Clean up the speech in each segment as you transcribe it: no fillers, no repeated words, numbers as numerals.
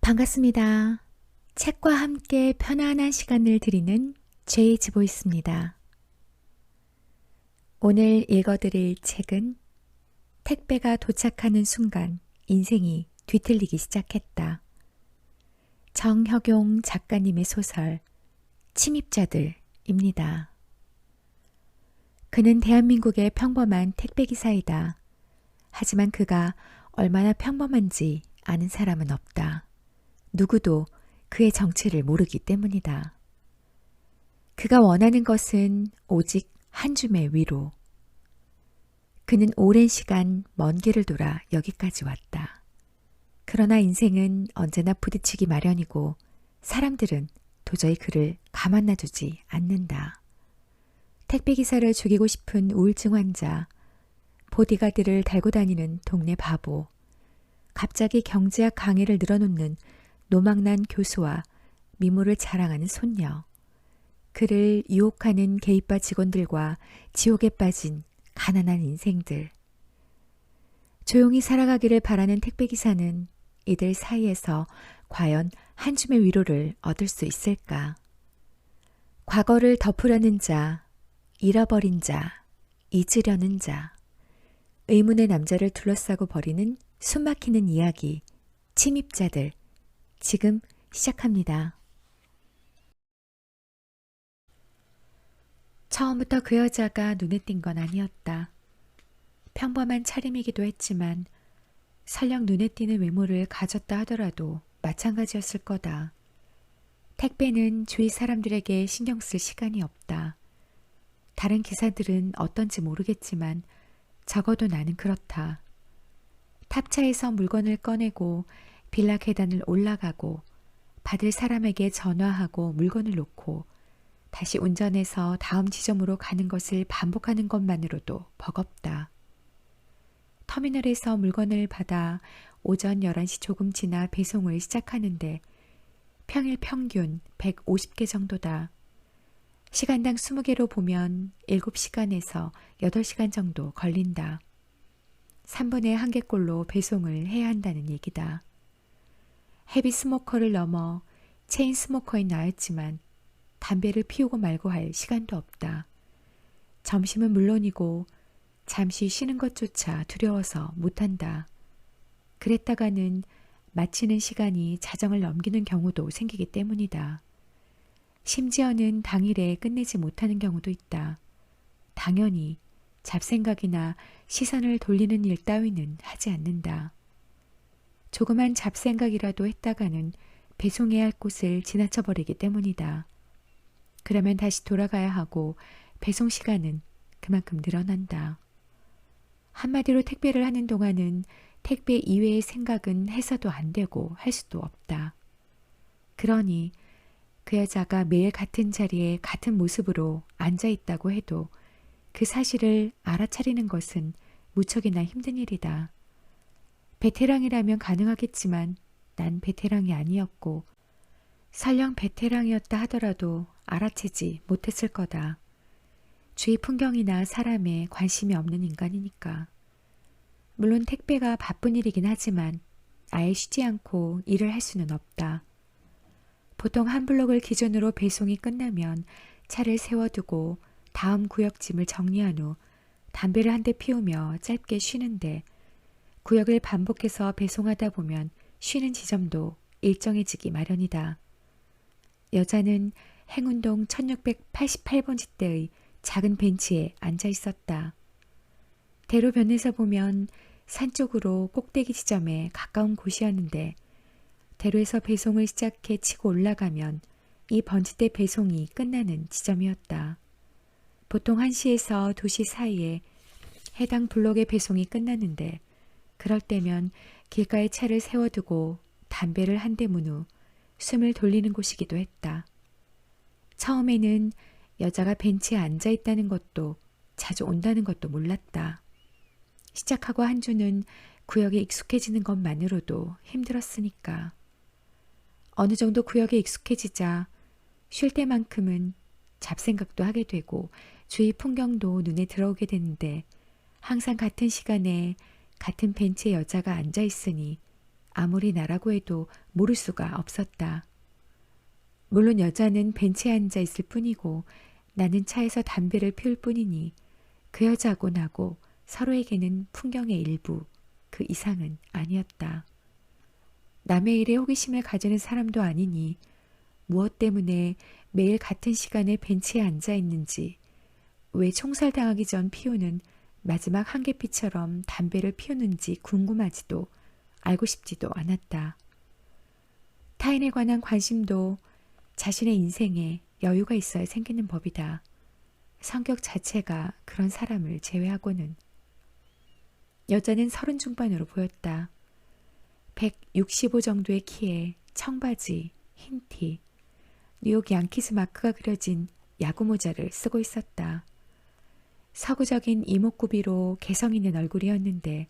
반갑습니다. 책과 함께 편안한 시간을 드리는 제이지 보이스입니다. 오늘 읽어드릴 책은 택배가 도착하는 순간 인생이 뒤틀리기 시작했다. 정혁용 작가님의 소설 침입자들입니다. 그는 대한민국의 평범한 택배기사이다. 하지만 그가 얼마나 평범한지 아는 사람은 없다. 누구도 그의 정체를 모르기 때문이다. 그가 원하는 것은 오직 한 줌의 위로. 그는 오랜 시간 먼 길을 돌아 여기까지 왔다. 그러나 인생은 언제나 부딪히기 마련이고 사람들은 도저히 그를 가만 놔두지 않는다. 택배기사를 죽이고 싶은 우울증 환자, 보디가드를 달고 다니는 동네 바보, 갑자기 경제학 강의를 늘어놓는 노망난 교수와 미모를 자랑하는 손녀, 그를 유혹하는 게이바 직원들과 지옥에 빠진 가난한 인생들. 조용히 살아가기를 바라는 택배기사는 이들 사이에서 과연 한 줌의 위로를 얻을 수 있을까? 과거를 덮으려는 자, 잃어버린 자, 잊으려는 자, 의문의 남자를 둘러싸고 버리는 숨막히는 이야기, 침입자들. 지금 시작합니다. 처음부터 그 여자가 눈에 띈 건 아니었다. 평범한 차림이기도 했지만 설령 눈에 띄는 외모를 가졌다 하더라도 마찬가지였을 거다. 택배는 주위 사람들에게 신경 쓸 시간이 없다. 다른 기사들은 어떤지 모르겠지만 적어도 나는 그렇다. 탑차에서 물건을 꺼내고 빌라 계단을 올라가고 받을 사람에게 전화하고 물건을 놓고 다시 운전해서 다음 지점으로 가는 것을 반복하는 것만으로도 버겁다. 터미널에서 물건을 받아 오전 11시 조금 지나 배송을 시작하는데 평일 평균 150개 정도다. 시간당 20개로 보면 7시간에서 8시간 정도 걸린다. 3분의 1개꼴로 배송을 해야 한다는 얘기다. 헤비 스모커를 넘어 체인 스모커인 나였지만 담배를 피우고 말고 할 시간도 없다. 점심은 물론이고 잠시 쉬는 것조차 두려워서 못한다. 그랬다가는 마치는 시간이 자정을 넘기는 경우도 생기기 때문이다. 심지어는 당일에 끝내지 못하는 경우도 있다. 당연히 잡생각이나 시선을 돌리는 일 따위는 하지 않는다. 조그만 잡생각이라도 했다가는 배송해야 할 곳을 지나쳐버리기 때문이다. 그러면 다시 돌아가야 하고 배송 시간은 그만큼 늘어난다. 한마디로 택배를 하는 동안은 택배 이외의 생각은 해서도 안 되고 할 수도 없다. 그러니 그 여자가 매일 같은 자리에 같은 모습으로 앉아 있다고 해도 그 사실을 알아차리는 것은 무척이나 힘든 일이다. 베테랑이라면 가능하겠지만 난 베테랑이 아니었고 설령 베테랑이었다 하더라도 알아채지 못했을 거다. 주위 풍경이나 사람에 관심이 없는 인간이니까. 물론 택배가 바쁜 일이긴 하지만 아예 쉬지 않고 일을 할 수는 없다. 보통 한 블록을 기준으로 배송이 끝나면 차를 세워두고 다음 구역짐을 정리한 후 담배를 한 대 피우며 짧게 쉬는데 구역을 반복해서 배송하다 보면 쉬는 지점도 일정해지기 마련이다. 여자는 행운동 1688번지대의 작은 벤치에 앉아 있었다. 대로변에서 보면 산 쪽으로 꼭대기 지점에 가까운 곳이었는데 대로에서 배송을 시작해 치고 올라가면 이 번지대 배송이 끝나는 지점이었다. 보통 1시에서 2시 사이에 해당 블록의 배송이 끝났는데 그럴 때면 길가에 차를 세워두고 담배를 한 대 문 후 숨을 돌리는 곳이기도 했다. 처음에는 여자가 벤치에 앉아 있다는 것도 자주 온다는 것도 몰랐다. 시작하고 한 주는 구역에 익숙해지는 것만으로도 힘들었으니까. 어느 정도 구역에 익숙해지자 쉴 때만큼은 잡생각도 하게 되고 주위 풍경도 눈에 들어오게 되는데 항상 같은 시간에 같은 벤치에 여자가 앉아 있으니 아무리 나라고 해도 모를 수가 없었다. 물론 여자는 벤치에 앉아 있을 뿐이고 나는 차에서 담배를 피울 뿐이니 그 여자하고 나고 서로에게는 풍경의 일부, 그 이상은 아니었다. 남의 일에 호기심을 가지는 사람도 아니니 무엇 때문에 매일 같은 시간에 벤치에 앉아 있는지, 왜 총살당하기 전 피우는 마지막 한계피처럼 담배를 피우는지 궁금하지도 알고 싶지도 않았다. 타인에 관한 관심도 자신의 인생에 여유가 있어야 생기는 법이다. 성격 자체가 그런 사람을 제외하고는. 여자는 30 중반으로 보였다. 165 정도의 키에 청바지, 흰티, 뉴욕 양키스 마크가 그려진 야구 모자를 쓰고 있었다. 서구적인 이목구비로 개성 있는 얼굴이었는데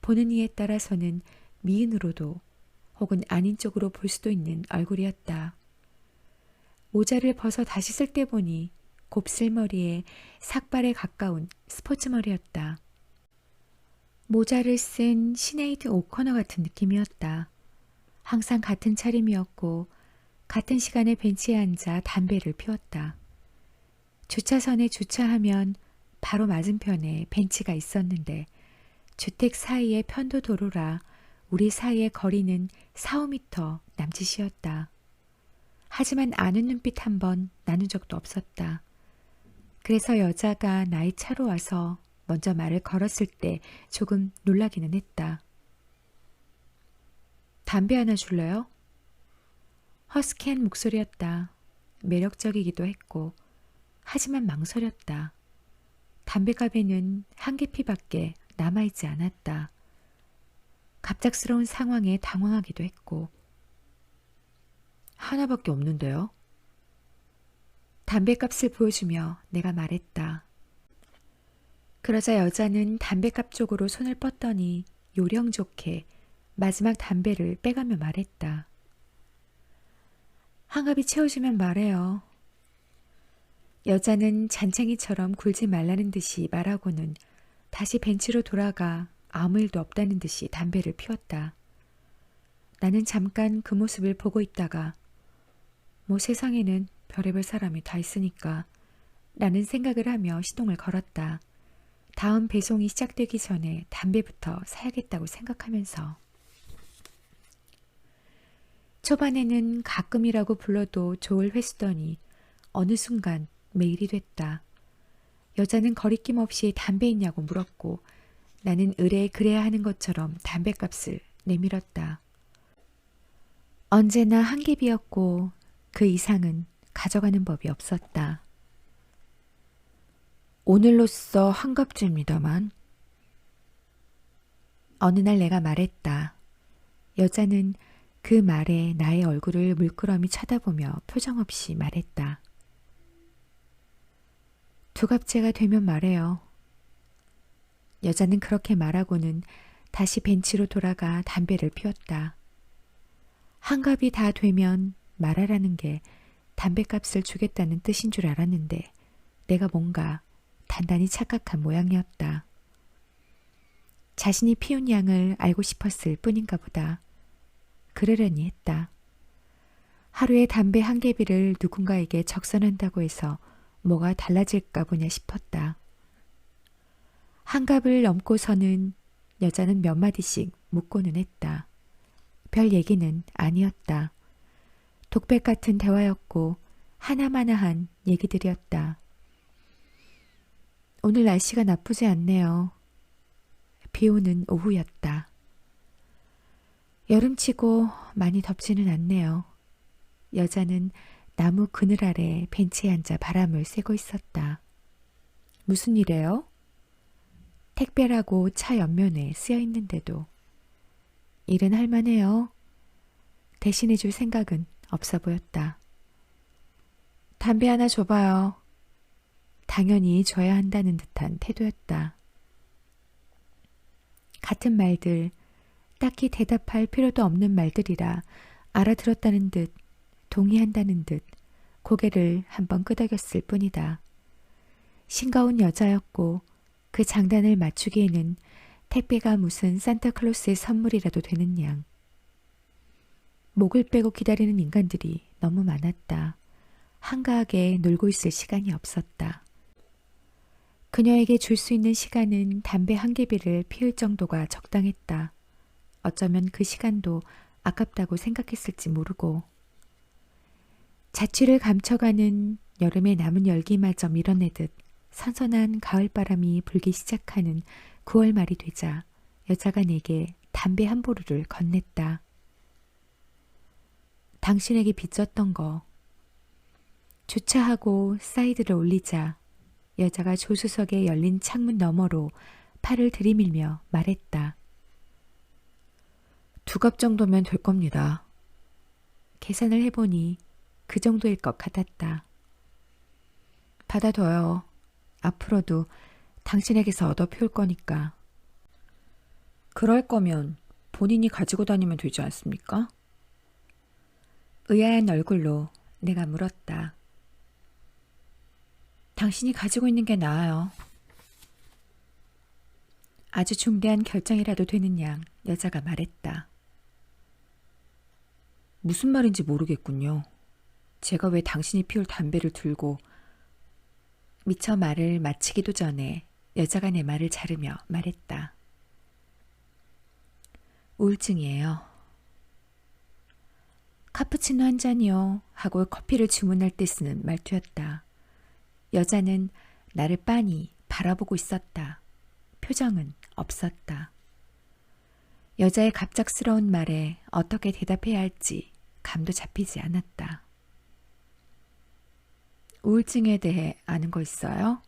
보는 이에 따라서는 미인으로도 혹은 아닌 쪽으로 볼 수도 있는 얼굴이었다. 모자를 벗어 다시 쓸 때 보니 곱슬머리에 삭발에 가까운 스포츠머리였다. 모자를 쓴 시네이드 오커너 같은 느낌이었다. 항상 같은 차림이었고 같은 시간에 벤치에 앉아 담배를 피웠다. 주차선에 주차하면 바로 맞은편에 벤치가 있었는데 주택 사이에 편도 도로라 우리 사이의 거리는 4, 5미터 남짓이었다. 하지만 아는 눈빛 한 번 나눈 적도 없었다. 그래서 여자가 나의 차로 와서 먼저 말을 걸었을 때 조금 놀라기는 했다. 담배 하나 줄래요? 허스키한 목소리였다. 매력적이기도 했고 하지만 망설였다. 담배갑에는 한 개피밖에 남아있지 않았다. 갑작스러운 상황에 당황하기도 했고. 하나밖에 없는데요? 담배값을 보여주며 내가 말했다. 그러자 여자는 담배값 쪽으로 손을 뻗더니 요령 좋게 마지막 담배를 빼가며 말했다. 한 갑이 채워주면 말해요. 여자는 잔챙이처럼 굴지 말라는 듯이 말하고는 다시 벤치로 돌아가 아무 일도 없다는 듯이 담배를 피웠다. 나는 잠깐 그 모습을 보고 있다가 뭐 세상에는 별의별 사람이 다 있으니까 라는 생각을 하며 시동을 걸었다. 다음 배송이 시작되기 전에 담배부터 사야겠다고 생각하면서. 초반에는 가끔이라고 불러도 좋을 횟수더니 어느 순간 매일이 됐다. 여자는 거리낌 없이 담배 있냐고 물었고 나는 의뢰 그래야 하는 것처럼 담배값을 내밀었다. 언제나 한 갭이었고 그 이상은 가져가는 법이 없었다. 오늘로써 한 값입니다만. 어느 날 내가 말했다. 여자는 그 말에 나의 얼굴을 물끄러미 쳐다보며 표정 없이 말했다. 두 값제가 되면 말해요. 여자는 그렇게 말하고는 다시 벤치로 돌아가 담배를 피웠다. 한 값이 다 되면 말하라는 게 담배값을 주겠다는 뜻인 줄 알았는데 내가 뭔가 단단히 착각한 모양이었다. 자신이 피운 양을 알고 싶었을 뿐인가 보다. 그러려니 했다. 하루에 담배 한 개비를 누군가에게 적선한다고 해서 뭐가 달라질까 보냐 싶었다. 한 값을 넘고서는 여자는 몇 마디씩 묻고는 했다. 별 얘기는 아니었다. 독백 같은 대화였고 하나마나한 얘기들이었다. 오늘 날씨가 나쁘지 않네요. 비 오는 오후였다. 여름치고 많이 덥지는 않네요. 여자는 나무 그늘 아래 벤치에 앉아 바람을 쐬고 있었다. 무슨 일이에요? 택배라고 차 옆면에 쓰여 있는데도. 일은 할만해요. 대신해 줄 생각은 없어 보였다. 담배 하나 줘봐요. 당연히 줘야 한다는 듯한 태도였다. 같은 말들, 딱히 대답할 필요도 없는 말들이라 알아들었다는 듯 동의한다는 듯 고개를 한번 끄덕였을 뿐이다. 싱거운 여자였고 그 장단을 맞추기에는 택배가 무슨 산타클로스의 선물이라도 되는 양 목을 빼고 기다리는 인간들이 너무 많았다. 한가하게 놀고 있을 시간이 없었다. 그녀에게 줄 수 있는 시간은 담배 한 개비를 피울 정도가 적당했다. 어쩌면 그 시간도 아깝다고 생각했을지 모르고 자취를 감춰가는 여름의 남은 열기마저 밀어내듯 선선한 가을바람이 불기 시작하는 9월 말이 되자 여자가 내게 담배 한 보루를 건넸다. 당신에게 빚졌던 거. 주차하고 사이드를 올리자 여자가 조수석에 열린 창문 너머로 팔을 들이밀며 말했다. 2갑 정도면 될 겁니다. 계산을 해보니 그 정도일 것 같았다. 받아둬요. 앞으로도 당신에게서 얻어 피울 거니까. 그럴 거면 본인이 가지고 다니면 되지 않습니까? 의아한 얼굴로 내가 물었다. 당신이 가지고 있는 게 나아요. 아주 중대한 결정이라도 되는 양 여자가 말했다. 무슨 말인지 모르겠군요. 제가 왜 당신이 피울 담배를 들고 미처 말을 마치기도 전에 여자가 내 말을 자르며 말했다. 우울증이에요. 카푸치노 한 잔이요 하고 커피를 주문할 때 쓰는 말투였다. 여자는 나를 빤히 바라보고 있었다. 표정은 없었다. 여자의 갑작스러운 말에 어떻게 대답해야 할지 감도 잡히지 않았다. 우울증에 대해 아는 거 있어요?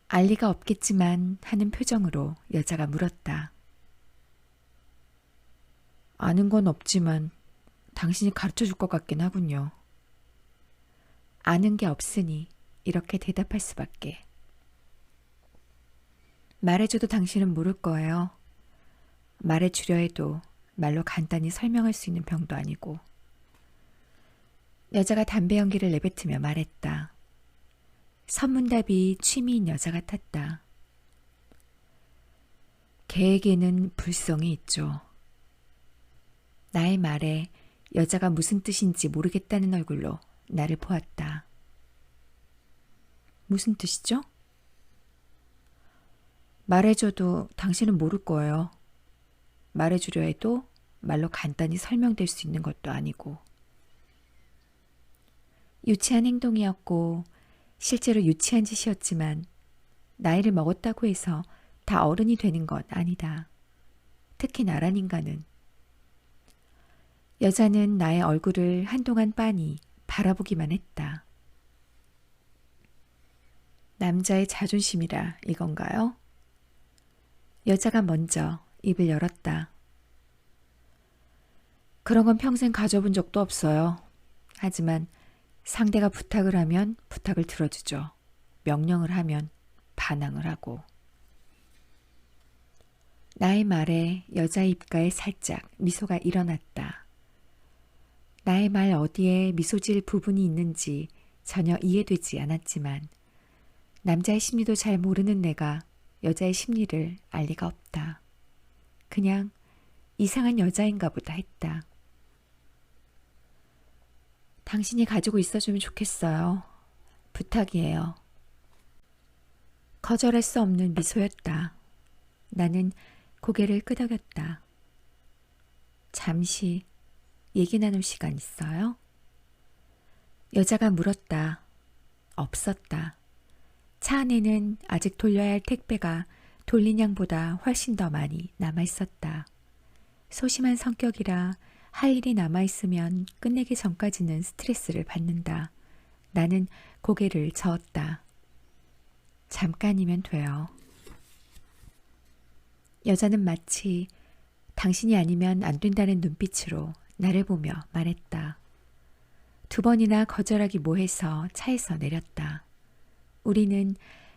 알 리가 없겠지만 하는 표정으로 여자가 물었다. 아는 건 없지만 당신이 가르쳐 줄 것 같긴 하군요. 아는 게 없으니 이렇게 대답할 수밖에. 말해줘도 당신은 모를 거예요. 말해주려 해도 말로 간단히 설명할 수 있는 병도 아니고. 여자가 담배 연기를 내뱉으며 말했다. 선문답이 취미인 여자 같았다. 개에게는 불성이 있죠. 나의 말에 여자가 무슨 뜻인지 모르겠다는 얼굴로 나를 보았다. 무슨 뜻이죠? 말해줘도 당신은 모를 거예요. 말해주려 해도 말로 간단히 설명될 수 있는 것도 아니고. 유치한 행동이었고 실제로 유치한 짓이었지만 나이를 먹었다고 해서 다 어른이 되는 건 아니다. 특히 나란 인간은. 여자는 나의 얼굴을 한동안 빤히 바라보기만 했다. 남자의 자존심이라 이건가요? 여자가 먼저 입을 열었다. 그런 건 평생 가져본 적도 없어요. 하지만 상대가 부탁을 하면 부탁을 들어주죠. 명령을 하면 반항을 하고. 나의 말에 여자의 입가에 살짝 미소가 일어났다. 나의 말 어디에 미소질 부분이 있는지 전혀 이해되지 않았지만 남자의 심리도 잘 모르는 내가 여자의 심리를 알 리가 없다. 그냥 이상한 여자인가 보다 했다. 당신이 가지고 있어주면 좋겠어요. 부탁이에요. 거절할 수 없는 미소였다. 나는 고개를 끄덕였다. 잠시 얘기 나눌 시간 있어요? 여자가 물었다. 없었다. 차 안에는 아직 돌려야 할 택배가 돌린 양보다 훨씬 더 많이 남아있었다. 소심한 성격이라 할 일이 남아있으면 끝내기 전까지는 스트레스를 받는다. 나는 고개를 저었다. 잠깐이면 돼요. 여자는 마치 당신이 아니면 안 된다는 눈빛으로 나를 보며 말했다. 2번이나 거절하기 뭐해서 차에서 내렸다. 우리는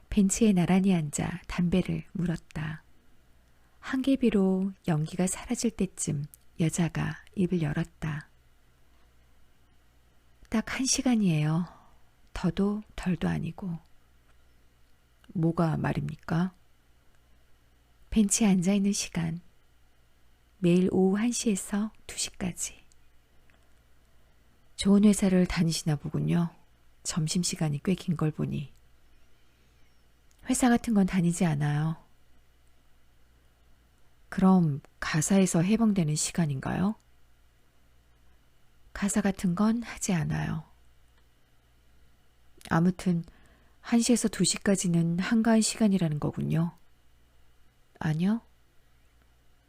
벤치에 나란히 앉아 담배를 물었다. 한개비로 연기가 사라질 때쯤 여자가 입을 열었다. 딱 1시간이에요. 더도 덜도 아니고. 뭐가 말입니까? 벤치에 앉아있는 시간. 매일 오후 1시에서 2시까지. 좋은 회사를 다니시나 보군요. 점심시간이 꽤 긴 걸 보니. 회사 같은 건 다니지 않아요. 그럼 가사에서 해방되는 시간인가요? 가사 같은 건 하지 않아요. 아무튼 1시에서 2시까지는 한가한 시간이라는 거군요. 아니요.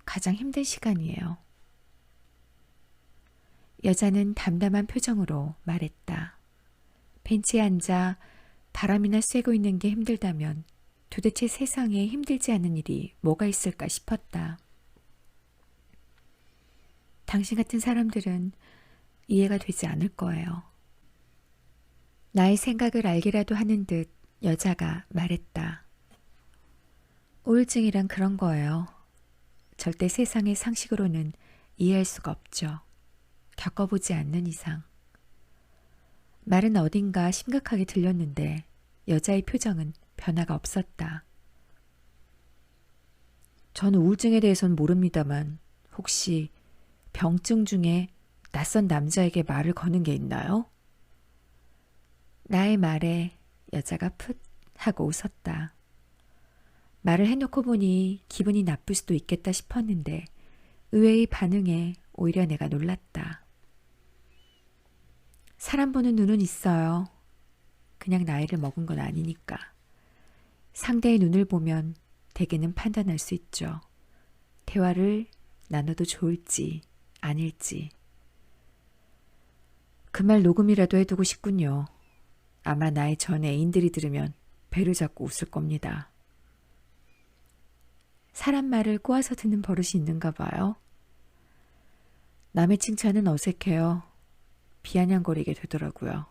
가장 힘든 시간이에요. 여자는 담담한 표정으로 말했다. 벤치에 앉아 바람이나 쐬고 있는 게 힘들다면 도대체 세상에 힘들지 않은 일이 뭐가 있을까 싶었다. 당신 같은 사람들은 이해가 되지 않을 거예요. 나의 생각을 알기라도 하는 듯 여자가 말했다. 우울증이란 그런 거예요. 절대 세상의 상식으로는 이해할 수가 없죠. 겪어보지 않는 이상. 말은 어딘가 심각하게 들렸는데 여자의 표정은 변화가 없었다. 저는 우울증에 대해서는 모릅니다만 혹시 병증 중에 낯선 남자에게 말을 거는 게 있나요? 나의 말에 여자가 풋 하고 웃었다. 말을 해놓고 보니 기분이 나쁠 수도 있겠다 싶었는데 의외의 반응에 오히려 내가 놀랐다. 사람 보는 눈은 있어요. 그냥 나이를 먹은 건 아니니까. 상대의 눈을 보면 대개는 판단할 수 있죠. 대화를 나눠도 좋을지 아닐지. 그 말 녹음이라도 해두고 싶군요. 아마 나의 전 애인들이 들으면 배를 잡고 웃을 겁니다. 사람 말을 꼬아서 듣는 버릇이 있는가 봐요. 남의 칭찬은 어색해요. 비아냥거리게 되더라고요.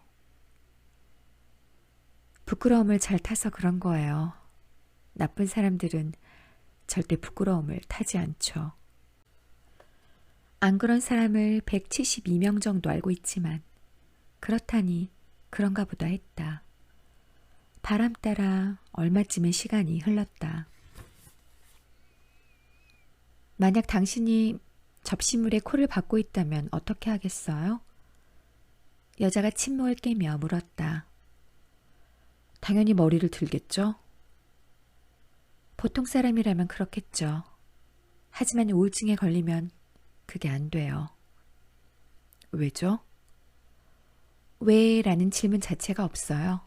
부끄러움을 잘 타서 그런 거예요. 나쁜 사람들은 절대 부끄러움을 타지 않죠. 안 그런 사람을 172명 정도 알고 있지만 그렇다니 그런가 보다 했다. 바람 따라 얼마쯤의 시간이 흘렀다. 만약 당신이 접시물에 코를 박고 있다면 어떻게 하겠어요? 여자가 침묵을 깨며 물었다. 당연히 머리를 들겠죠? 보통 사람이라면 그렇겠죠. 하지만 우울증에 걸리면 그게 안 돼요. 왜죠? 왜라는 질문 자체가 없어요.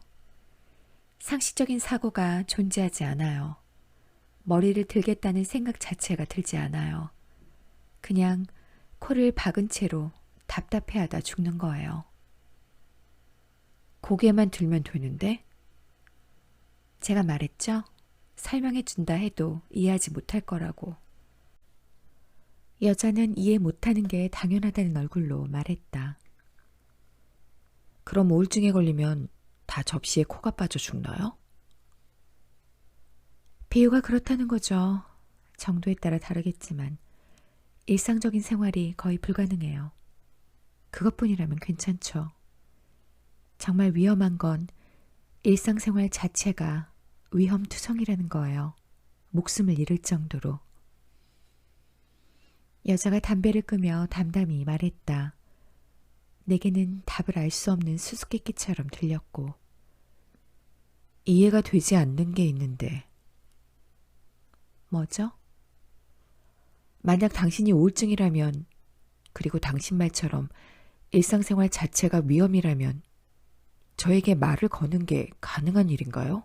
상식적인 사고가 존재하지 않아요. 머리를 들겠다는 생각 자체가 들지 않아요. 그냥 코를 박은 채로 답답해하다 죽는 거예요. 고개만 들면 되는데? 제가 말했죠? 설명해 준다 해도 이해하지 못할 거라고. 여자는 이해 못하는 게 당연하다는 얼굴로 말했다. 그럼 우울증에 걸리면 다 접시에 코가 빠져 죽나요? 비유가 그렇다는 거죠. 정도에 따라 다르겠지만 일상적인 생활이 거의 불가능해요. 그것뿐이라면 괜찮죠. 정말 위험한 건 일상생활 자체가 위험투성이라는 거예요. 목숨을 잃을 정도로. 여자가 담배를 끄며 담담히 말했다. 내게는 답을 알 수 없는 수수께끼처럼 들렸고 이해가 되지 않는 게 있는데 뭐죠? 만약 당신이 우울증이라면 그리고 당신 말처럼 일상생활 자체가 위험이라면 저에게 말을 거는 게 가능한 일인가요?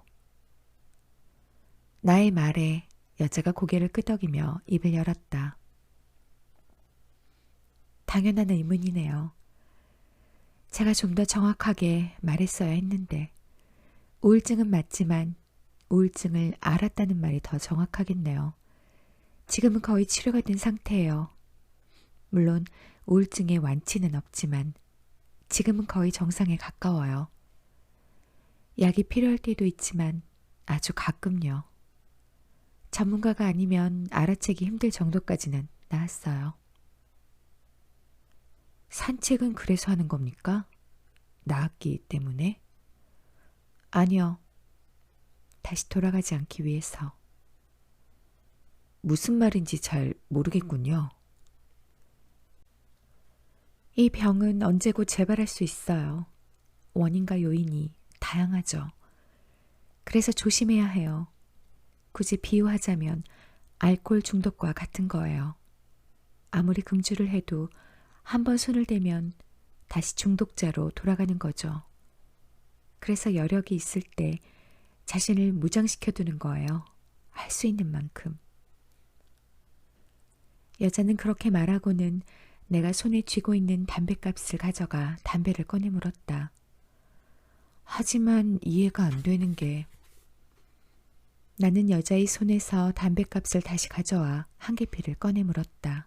나의 말에 여자가 고개를 끄덕이며 입을 열었다. 당연한 의문이네요. 제가 좀 더 정확하게 말했어야 했는데 우울증은 맞지만 우울증을 알았다는 말이 더 정확하겠네요. 지금은 거의 치료가 된 상태예요. 물론 우울증의 완치는 없지만 지금은 거의 정상에 가까워요. 약이 필요할 때도 있지만 아주 가끔요. 전문가가 아니면 알아채기 힘들 정도까지는 나았어요. 산책은 그래서 하는 겁니까? 나았기 때문에? 아니요. 다시 돌아가지 않기 위해서. 무슨 말인지 잘 모르겠군요. 이 병은 언제고 재발할 수 있어요. 원인과 요인이 다양하죠. 그래서 조심해야 해요. 굳이 비유하자면 알코올 중독과 같은 거예요. 아무리 금주를 해도 한 번 손을 대면 다시 중독자로 돌아가는 거죠. 그래서 여력이 있을 때 자신을 무장시켜두는 거예요. 할 수 있는 만큼. 여자는 그렇게 말하고는 내가 손에 쥐고 있는 담뱃값을 가져가 담배를 꺼내 물었다. 하지만 이해가 안 되는 게 나는 여자의 손에서 담뱃값을 다시 가져와 한 개피를 꺼내 물었다.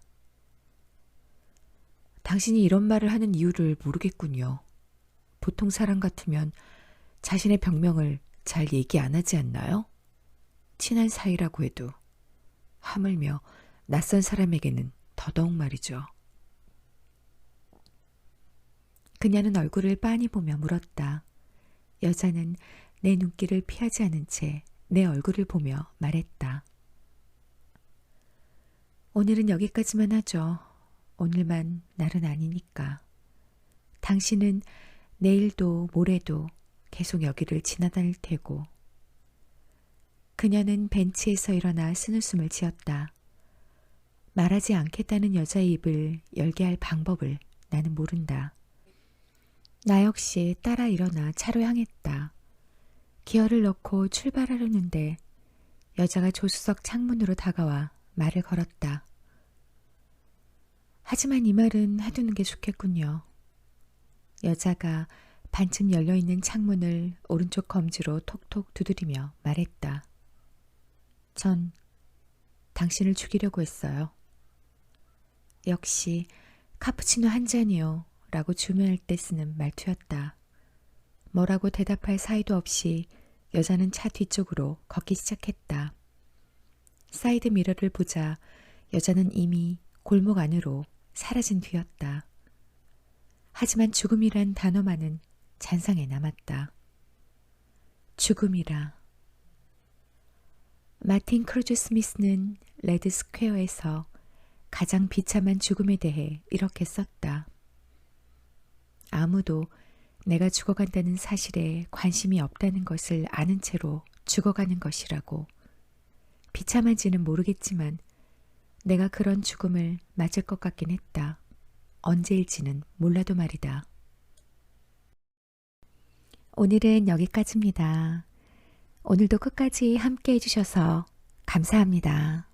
당신이 이런 말을 하는 이유를 모르겠군요. 보통 사람 같으면 자신의 병명을 잘 얘기 안 하지 않나요? 친한 사이라고 해도 하물며 낯선 사람에게는 더더욱 말이죠. 그녀는 얼굴을 빤히 보며 물었다. 여자는 내 눈길을 피하지 않은 채 내 얼굴을 보며 말했다. 오늘은 여기까지만 하죠. 오늘만 날은 아니니까. 당신은 내일도 모레도 계속 여기를 지나다닐 테고. 그녀는 벤치에서 일어나 쓴웃음을 지었다. 말하지 않겠다는 여자의 입을 열게 할 방법을 나는 모른다. 나 역시 따라 일어나 차로 향했다. 기어를 넣고 출발하려는데 여자가 조수석 창문으로 다가와 말을 걸었다. 하지만 이 말은 해두는 게 좋겠군요. 여자가 반쯤 열려있는 창문을 오른쪽 검지로 톡톡 두드리며 말했다. 전 당신을 죽이려고 했어요. 역시 카푸치노 한 잔이요 라고 주문할 때 쓰는 말투였다. 뭐라고 대답할 사이도 없이 여자는 차 뒤쪽으로 걷기 시작했다. 사이드 미러를 보자 여자는 이미 골목 안으로 사라진 뒤였다. 하지만 죽음이란 단어만은 잔상에 남았다. 죽음이라. 마틴 크루즈 스미스는 레드 스퀘어에서 가장 비참한 죽음에 대해 이렇게 썼다. 아무도 내가 죽어간다는 사실에 관심이 없다는 것을 아는 채로 죽어가는 것이라고. 비참한지는 모르겠지만 내가 그런 죽음을 맞을 것 같긴 했다. 언제일지는 몰라도 말이다. 오늘은 여기까지입니다. 오늘도 끝까지 함께 해주셔서 감사합니다.